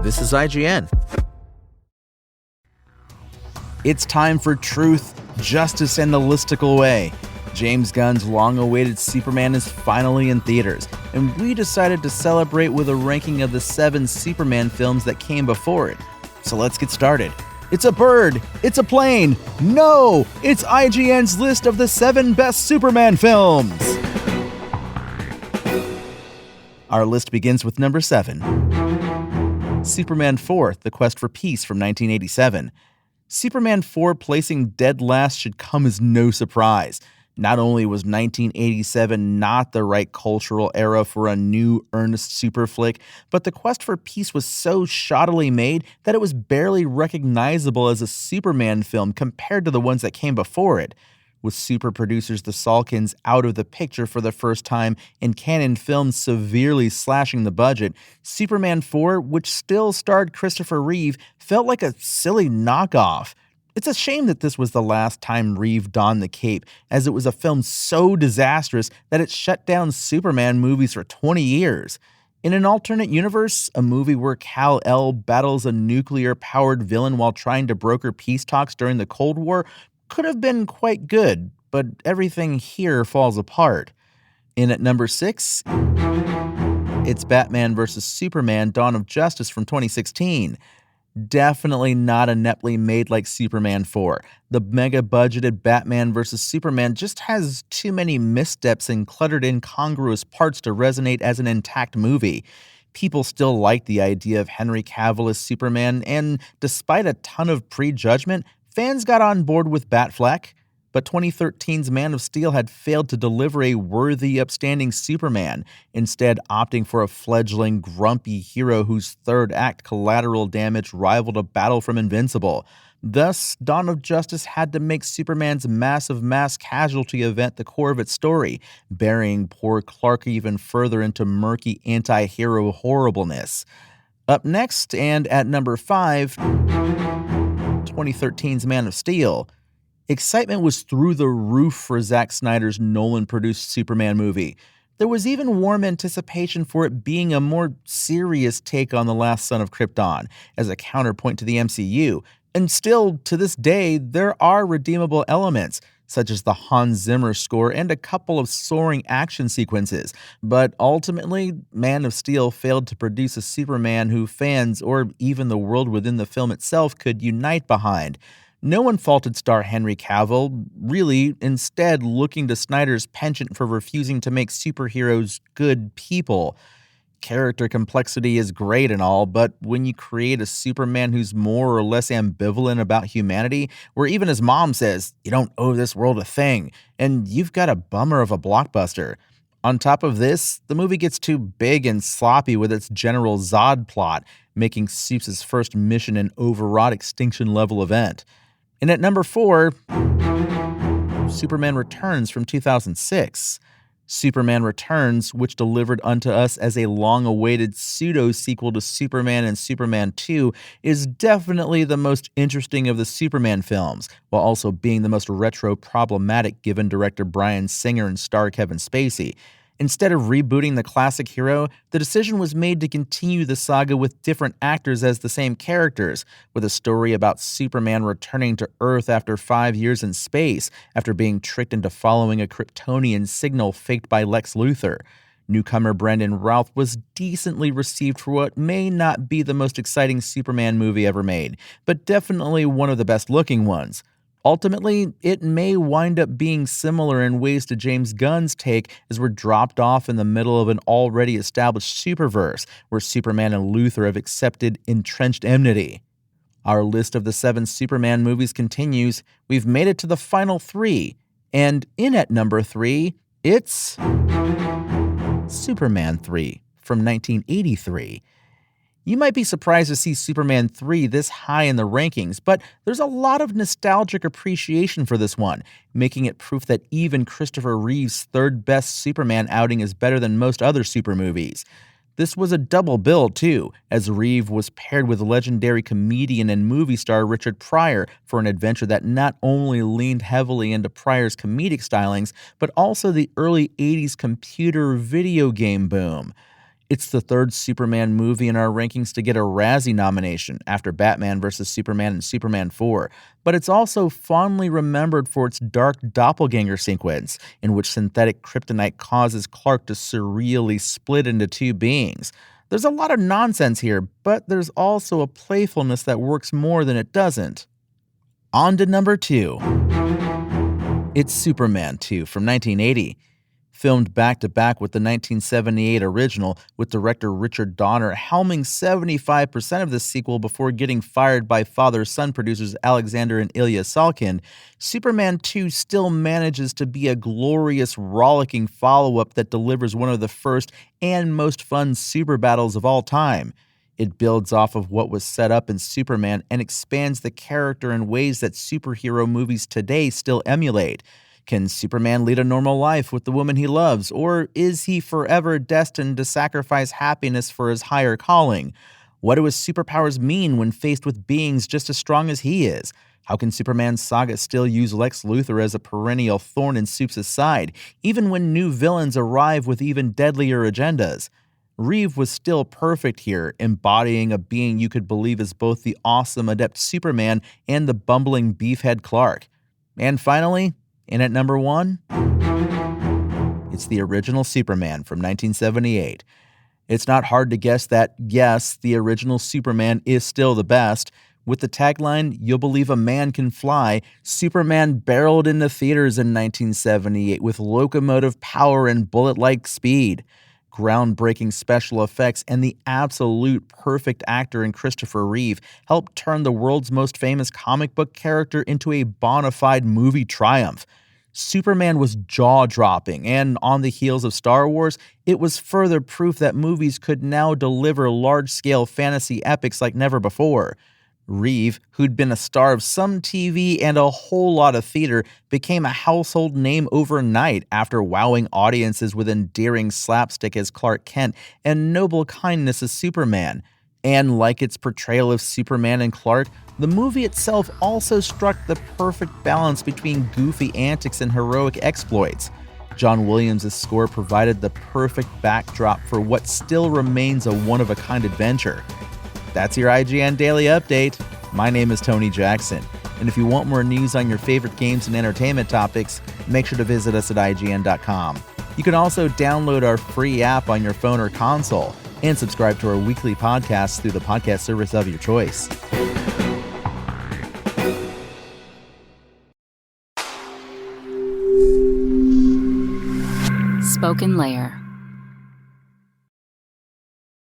This is IGN. It's time for truth, justice, and the listicle way. James Gunn's long-awaited Superman is finally in theaters, and we decided to celebrate with a ranking of the 7 Superman films that came before it. So let's get started. It's a bird! It's a plane! No! It's IGN's list of the 7 best Superman films! Our list begins with number 7. Superman 4: The Quest for Peace from 1987. Superman 4 placing dead last should come as no surprise. Not only was 1987 not the right cultural era for a new, earnest super flick, but The Quest for Peace was so shoddily made that it was barely recognizable as a Superman film compared to the ones that came before it. With super producers the Salkins out of the picture for the first time and Canon Films severely slashing the budget, Superman 4, which still starred Christopher Reeve, felt like a silly knockoff. It's a shame that this was the last time Reeve donned the cape, as it was a film so disastrous that it shut down Superman movies for 20 years. In an alternate universe, a movie where Kal-El battles a nuclear-powered villain while trying to broker peace talks during the Cold War could have been quite good, but everything here falls apart. In at number 6, it's Batman vs. Superman: Dawn of Justice from 2016. Definitely not ineptly made like Superman 4. The mega-budgeted Batman vs. Superman just has too many missteps and cluttered incongruous parts to resonate as an intact movie. People still like the idea of Henry Cavill as Superman, and despite a ton of prejudgment, fans got on board with Batfleck. But 2013's Man of Steel had failed to deliver a worthy, upstanding Superman, instead opting for a fledgling, grumpy hero whose third act collateral damage rivaled a battle from Invincible. Thus, Dawn of Justice had to make Superman's massive mass casualty event the core of its story, burying poor Clark even further into murky anti-hero horribleness. Up next, and at number 5, 2013's Man of Steel. Excitement was through the roof for Zack Snyder's Nolan-produced Superman movie. There was even warm anticipation for it being a more serious take on The Last Son of Krypton, as a counterpoint to the MCU. And still, to this day, there are redeemable elements, such as the Hans Zimmer score and a couple of soaring action sequences. But ultimately, Man of Steel failed to produce a Superman who fans, or even the world within the film itself, could unite behind. No one faulted star Henry Cavill, really, instead looking to Snyder's penchant for refusing to make superheroes good people. Character complexity is great and all, but when you create a Superman who's more or less ambivalent about humanity, where even his mom says, "You don't owe this world a thing," and you've got a bummer of a blockbuster. On top of this, the movie gets too big and sloppy with its General Zod plot, making Supes' first mission an overwrought extinction-level event. And at number 4, Superman Returns from 2006. Superman Returns, which delivered unto us as a long-awaited pseudo-sequel to Superman and Superman 2, is definitely the most interesting of the Superman films, while also being the most retro-problematic given director Bryan Singer and star Kevin Spacey. Instead of rebooting the classic hero, the decision was made to continue the saga with different actors as the same characters, with a story about Superman returning to Earth after 5 years in space, after being tricked into following a Kryptonian signal faked by Lex Luthor. Newcomer Brandon Routh was decently received for what may not be the most exciting Superman movie ever made, but definitely one of the best-looking ones. Ultimately, it may wind up being similar in ways to James Gunn's take, as we're dropped off in the middle of an already established superverse, where Superman and Luthor have accepted entrenched enmity. Our list of the 7 Superman movies continues. We've made it to the final 3, and in at number 3, it's Superman 3 from 1983. You might be surprised to see Superman 3 this high in the rankings, but there's a lot of nostalgic appreciation for this one, making it proof that even Christopher Reeve's third best Superman outing is better than most other super movies. This was a double bill, too, as Reeve was paired with legendary comedian and movie star Richard Pryor for an adventure that not only leaned heavily into Pryor's comedic stylings, but also the early 80s computer video game boom. It's the third Superman movie in our rankings to get a Razzie nomination after Batman vs. Superman and Superman 4, but it's also fondly remembered for its dark doppelganger sequence, in which synthetic kryptonite causes Clark to surreally split into two beings. There's a lot of nonsense here, but there's also a playfulness that works more than it doesn't. On to number 2. It's Superman 2 from 1980. Filmed back-to-back with the 1978 original, with director Richard Donner helming 75% of the sequel before getting fired by father-son producers Alexander and Ilya Salkind, Superman 2 still manages to be a glorious, rollicking follow-up that delivers one of the first and most fun super battles of all time. It builds off of what was set up in Superman and expands the character in ways that superhero movies today still emulate. Can Superman lead a normal life with the woman he loves, or is he forever destined to sacrifice happiness for his higher calling? What do his superpowers mean when faced with beings just as strong as he is? How can Superman's saga still use Lex Luthor as a perennial thorn in Supes' side, even when new villains arrive with even deadlier agendas? Reeve was still perfect here, embodying a being you could believe is both the awesome adept Superman and the bumbling beefhead Clark. And finally, in at number 1, it's the original Superman from 1978. It's not hard to guess that, yes, the original Superman is still the best. With the tagline, "You'll believe a man can fly," Superman barreled into theaters in 1978 with locomotive power and bullet-like speed. Groundbreaking special effects and the absolute perfect actor in Christopher Reeve helped turn the world's most famous comic book character into a bona fide movie triumph. Superman was jaw-dropping, and on the heels of Star Wars, it was further proof that movies could now deliver large-scale fantasy epics like never before. Reeve, who'd been a star of some TV and a whole lot of theater, became a household name overnight after wowing audiences with endearing slapstick as Clark Kent and noble kindness as Superman. And like its portrayal of Superman and Clark, the movie itself also struck the perfect balance between goofy antics and heroic exploits. John Williams' score provided the perfect backdrop for what still remains a one-of-a-kind adventure. That's your IGN Daily Update. My name is Tony Jackson, and if you want more news on your favorite games and entertainment topics, make sure to visit us at IGN.com. You can also download our free app on your phone or console, and subscribe to our weekly podcasts through the podcast service of your choice. Spoken Layer.